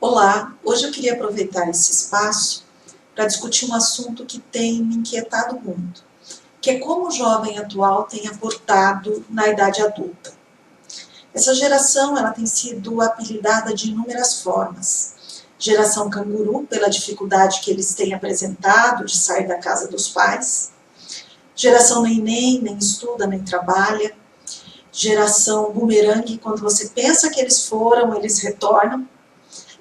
Olá, hoje eu queria aproveitar esse espaço para discutir um assunto que tem me inquietado muito, que é como o jovem atual tem abortado na idade adulta. Essa geração ela tem sido apelidada de inúmeras formas. Geração canguru, pela dificuldade que eles têm apresentado de sair da casa dos pais. Geração neném, nem estuda, nem trabalha. Geração bumerangue, quando você pensa que eles foram, eles retornam.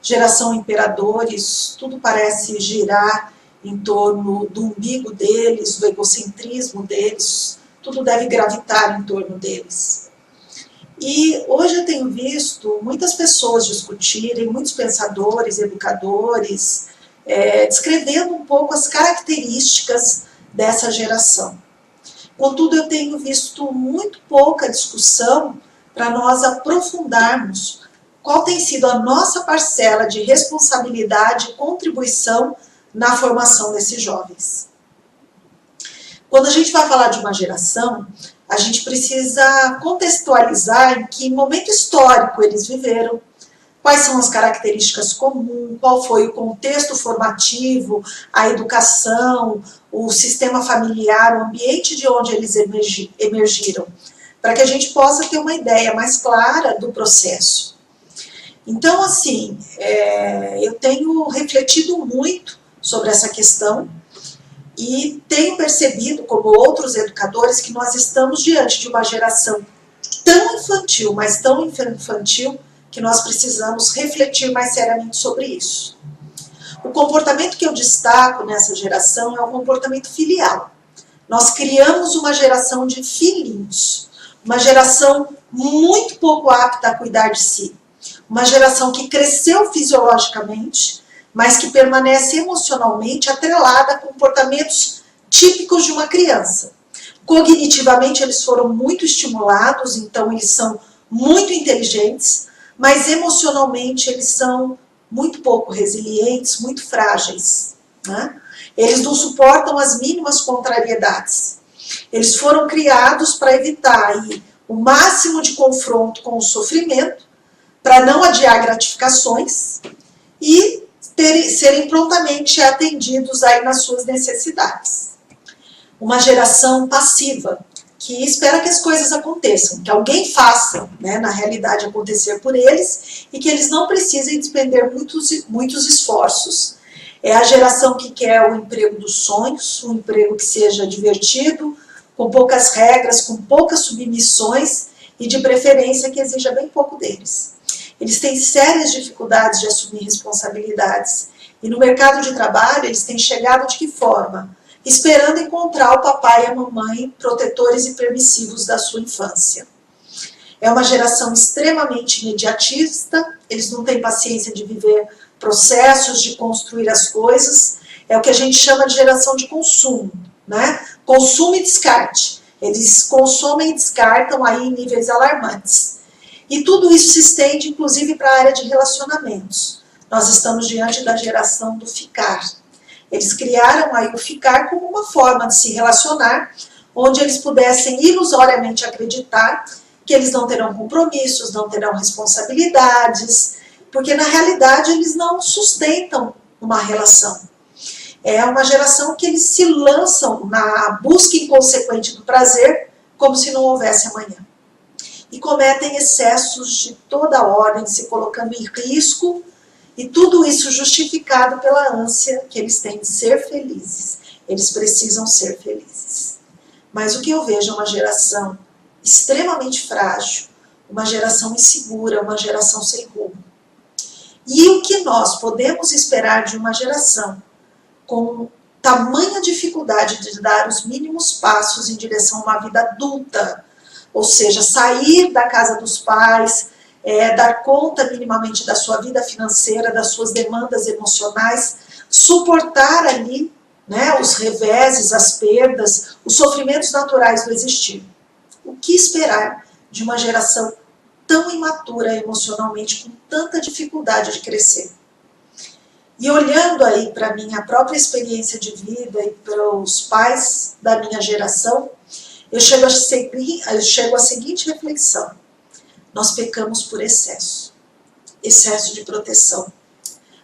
Geração imperadores, tudo parece girar em torno do umbigo deles, do egocentrismo deles, tudo deve gravitar em torno deles. E hoje eu tenho visto muitas pessoas discutirem, muitos pensadores, educadores, descrevendo um pouco as características dessa geração. Contudo, eu tenho visto muito pouca discussão para nós aprofundarmos qual tem sido a nossa parcela de responsabilidade e contribuição na formação desses jovens. Quando a gente vai falar de uma geração, a gente precisa contextualizar em que momento histórico eles viveram, quais são as características comuns, qual foi o contexto formativo, a educação, o sistema familiar, o ambiente de onde eles emergiram, para que a gente possa ter uma ideia mais clara do processo. Então, assim, eu tenho refletido muito sobre essa questão e tenho percebido, como outros educadores, que nós estamos diante de uma geração tão infantil, mas tão infantil, que nós precisamos refletir mais seriamente sobre isso. O comportamento que eu destaco nessa geração é o comportamento filial. Nós criamos uma geração de filhinhos, uma geração muito pouco apta a cuidar de si. Uma geração que cresceu fisiologicamente, mas que permanece emocionalmente atrelada a comportamentos típicos de uma criança. Cognitivamente eles foram muito estimulados, então eles são muito inteligentes, mas emocionalmente eles são muito pouco resilientes, muito frágeis, né? Eles não suportam as mínimas contrariedades. Eles foram criados para evitar aí o máximo de confronto com o sofrimento, para não adiar gratificações e serem prontamente atendidos aí nas suas necessidades. Uma geração passiva, que espera que as coisas aconteçam, que alguém faça, né, na realidade, acontecer por eles e que eles não precisem despender muitos esforços. É a geração que quer o emprego dos sonhos, um emprego que seja divertido, com poucas regras, com poucas submissões e de preferência que exija bem pouco deles. Eles têm sérias dificuldades de assumir responsabilidades. E no mercado de trabalho, eles têm chegado de que forma? Esperando encontrar o papai e a mamãe protetores e permissivos da sua infância. É uma geração extremamente imediatista, eles não têm paciência de viver processos, de construir as coisas. É o que a gente chama de geração de consumo, né? Consumo e descarte. Eles consomem e descartam aí em níveis alarmantes. E tudo isso se estende, inclusive, para a área de relacionamentos. Nós estamos diante da geração do ficar. Eles criaram aí o ficar como uma forma de se relacionar, onde eles pudessem ilusoriamente acreditar que eles não terão compromissos, não terão responsabilidades, porque na realidade eles não sustentam uma relação. É uma geração que eles se lançam na busca inconsequente do prazer, como se não houvesse amanhã. E cometem excessos de toda ordem, se colocando em risco, e tudo isso justificado pela ânsia que eles têm de ser felizes. Eles precisam ser felizes. Mas o que eu vejo é uma geração extremamente frágil, uma geração insegura, uma geração sem rumo. E o que nós podemos esperar de uma geração com tamanha dificuldade de dar os mínimos passos em direção a uma vida adulta, ou seja, sair da casa dos pais, dar conta minimamente da sua vida financeira, das suas demandas emocionais, suportar ali, né, os reveses, as perdas, os sofrimentos naturais do existir. O que esperar de uma geração tão imatura emocionalmente, com tanta dificuldade de crescer? E olhando aí para a minha própria experiência de vida e para os pais da minha geração, eu chego à seguinte reflexão: nós pecamos por excesso de proteção,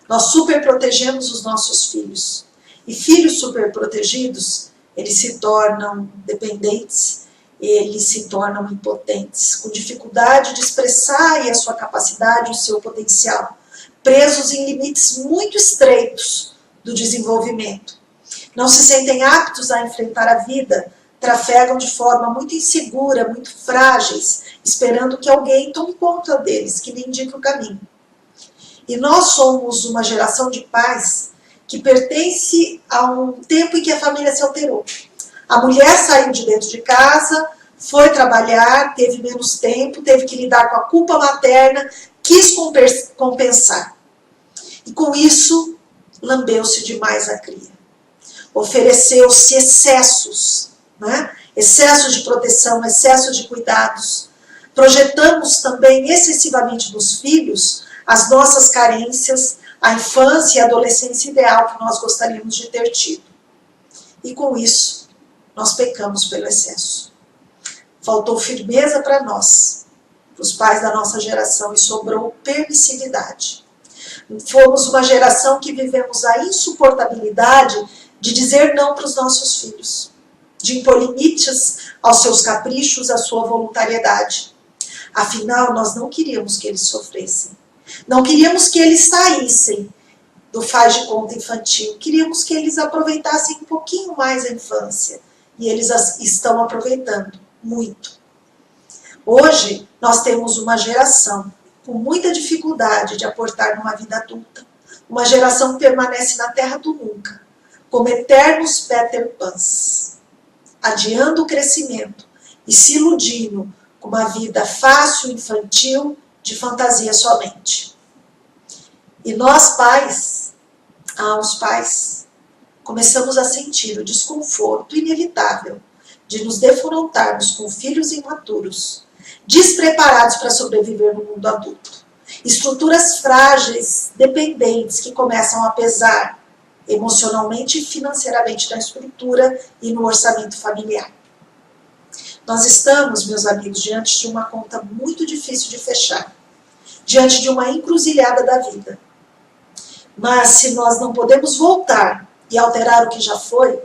Nós superprotegemos os nossos filhos. E filhos superprotegidos, eles se tornam dependentes, eles se tornam impotentes, com dificuldade de expressar a sua capacidade, o seu potencial, presos em limites muito estreitos do desenvolvimento. Não se sentem aptos a enfrentar a vida, trafegam de forma muito insegura, muito frágeis, esperando que alguém tome conta deles, que lhe indique o caminho. E nós somos uma geração de pais que pertence a um tempo em que a família se alterou. A mulher saiu de dentro de casa, foi trabalhar, teve menos tempo, teve que lidar com a culpa materna, quis compensar. E com isso, lambeu-se demais a cria. Ofereceu-se excessos, né? Excesso de proteção, excesso de cuidados. Projetamos também excessivamente nos filhos as nossas carências, a infância e a adolescência ideal que nós gostaríamos de ter tido. E com isso, nós pecamos pelo excesso. Faltou firmeza para nós, para os pais da nossa geração, e sobrou permissividade. Fomos uma geração que vivemos a insuportabilidade de dizer não para os nossos filhos, de impor limites aos seus caprichos, à sua voluntariedade. Afinal, nós não queríamos que eles sofressem. Não queríamos que eles saíssem do faz de conta infantil. Queríamos que eles aproveitassem um pouquinho mais a infância. E eles estão aproveitando muito. Hoje, nós temos uma geração com muita dificuldade de aportar numa vida adulta. Uma geração que permanece na terra do nunca, como eternos Peter Pans, adiando o crescimento e se iludindo com uma vida fácil, infantil, de fantasia somente. E nós, pais, os pais, começamos a sentir o desconforto inevitável de nos defrontarmos com filhos imaturos, despreparados para sobreviver no mundo adulto. Estruturas frágeis, dependentes, que começam a pesar emocionalmente e financeiramente na estrutura e no orçamento familiar. Nós estamos, meus amigos, diante de uma conta muito difícil de fechar, diante de uma encruzilhada da vida. Mas se nós não podemos voltar e alterar o que já foi,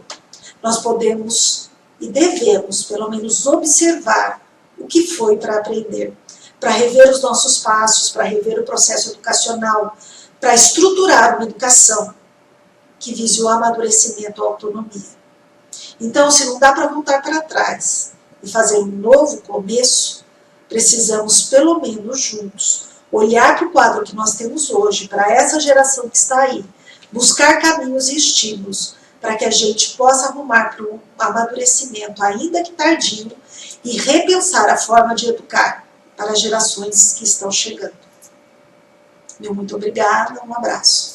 nós podemos e devemos, pelo menos, observar o que foi para aprender, para rever os nossos passos, para rever o processo educacional, para estruturar uma educação que vise o amadurecimento, a autonomia. Então, se não dá para voltar para trás e fazer um novo começo, precisamos, pelo menos juntos, olhar para o quadro que nós temos hoje, para essa geração que está aí, buscar caminhos e estímulos para que a gente possa arrumar para um amadurecimento, ainda que tardio, e repensar a forma de educar para as gerações que estão chegando. Meu muito obrigada, um abraço.